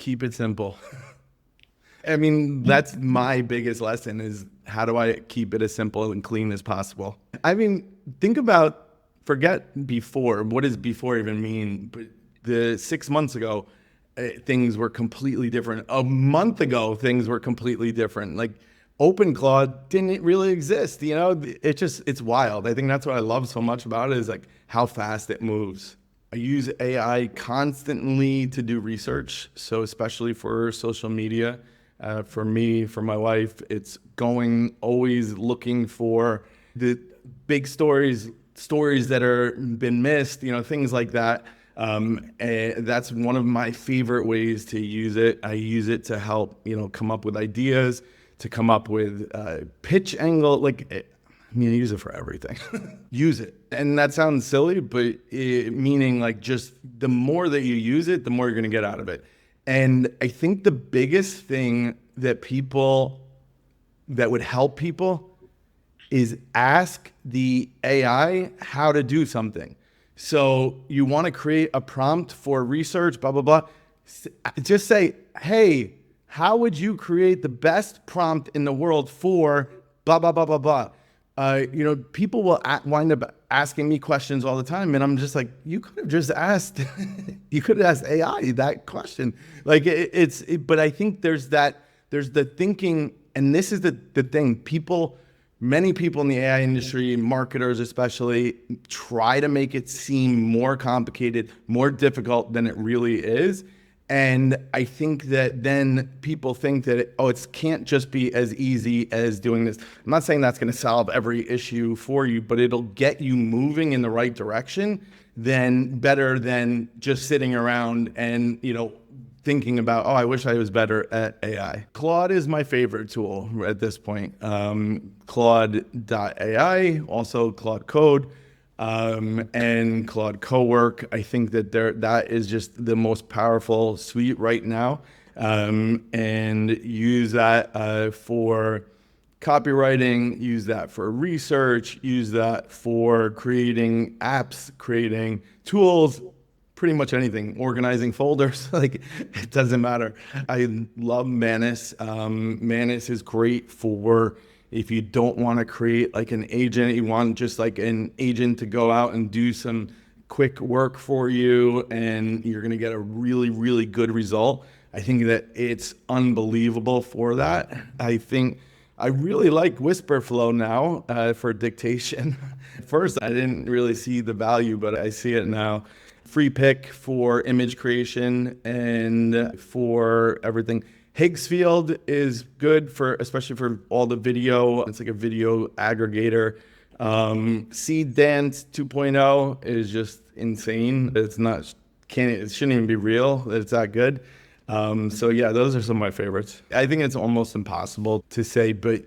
Keep it simple. I mean, that's my biggest lesson is how do I keep it as simple and clean as possible? I mean, think about, forget before. What does before even mean? But the 6 months ago, things were completely different. A month ago, things were completely different. Like OpenClaw didn't really exist. It's wild. I think that's what I love so much about it is like how fast it moves. I use AI constantly to do research. So especially for social media, for me, for my wife, it's going always looking for the big stories that are been missed, things like that. And that's one of my favorite ways to use it. I use it to help, come up with ideas, to come up with pitch angle. I use it for everything. Use it. And that sounds silly, but meaning like just the more that you use it, the more you're going to get out of it. And I think the biggest thing that would help people is ask the AI how to do something. So you want to create a prompt for research, blah, blah, blah. Just say, hey, how would you create the best prompt in the world for blah, blah, blah, blah, blah. People will wind up asking me questions all the time. And I'm just like, you could have just asked, you could have asked AI that question. But I think there's the thinking, and this is the thing, many people in the AI industry, marketers especially, try to make it seem more complicated, more difficult than it really is. And I think that then people think that, it can't just be as easy as doing this. I'm not saying that's going to solve every issue for you, but it'll get you moving in the right direction better than just sitting around and, thinking about, I wish I was better at AI. Claude is my favorite tool at this point. Claude.ai, also Claude Code. And Claude Cowork. I think that is just the most powerful suite right now. And use that for copywriting, use that for research, use that for creating apps, creating tools, pretty much anything, organizing folders, it doesn't matter. I love Manus. Manus is great for if you don't want to create like an agent, you want just like an agent to go out and do some quick work for you and you're going to get a really, really good result. I think that it's unbelievable for that. I think I really like Whisperflow now for dictation. First, I didn't really see the value, but I see it now. Free pick for image creation and for everything. Higgsfield is good especially for all the video. It's like a video aggregator. Seed Dance 2.0 is just insane. It shouldn't even be that it's that good. So yeah, those are some of my favorites. I think it's almost impossible to say, but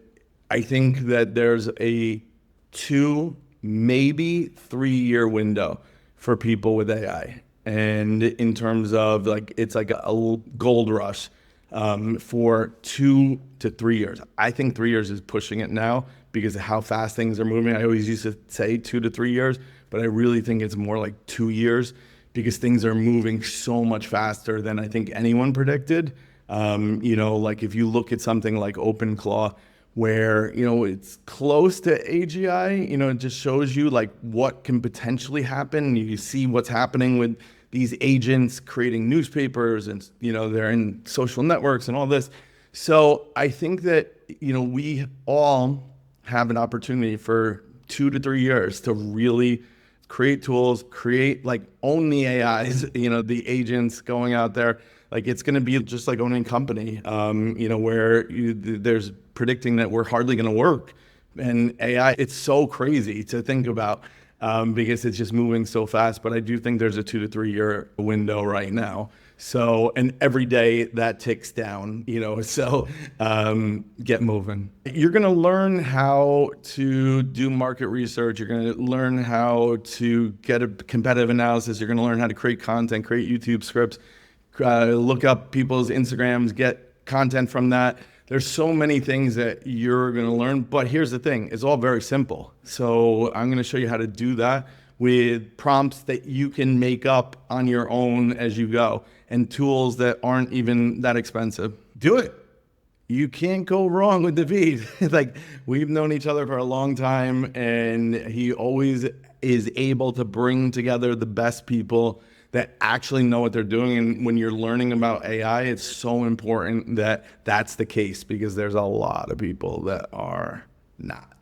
I think that there's a 2, maybe 3-year window for people with AI. And in terms of it's like a gold rush. For 2 to 3 years. I think 3 years is pushing it now because of how fast things are moving. I always used to say 2 to 3 years, but I really think it's more like 2 years because things are moving so much faster than I think anyone predicted. If you look at something like OpenClaw, where, it's close to AGI, it just shows you what can potentially happen. You see what's happening with these agents creating newspapers and, they're in social networks and all this. So I think that, we all have an opportunity for 2 to 3 years to really create tools, own the AIs, the agents going out there. It's going to be just like owning a company, where there's predicting that we're hardly going to work. And AI, it's so crazy to think about. Because it's just moving so fast. But I do think there's a 2 to 3 year window right now. So, and every day that ticks down, so get moving. You're going to learn how to do market research. You're going to learn how to get a competitive analysis. You're going to learn how to create content, create YouTube scripts, look up people's Instagrams, get content from that. There's so many things that you're going to learn, but here's the thing, it's all very simple. So I'm going to show you how to do that, with prompts that you can make up on your own as you go, and tools that aren't even that expensive. Do it. You can't go wrong with Navid. Like, we've known each other for a long time, and he always is able to bring together the best people that actually know what they're doing. And when you're learning about AI, it's so important that that's the case, because there's a lot of people that are not.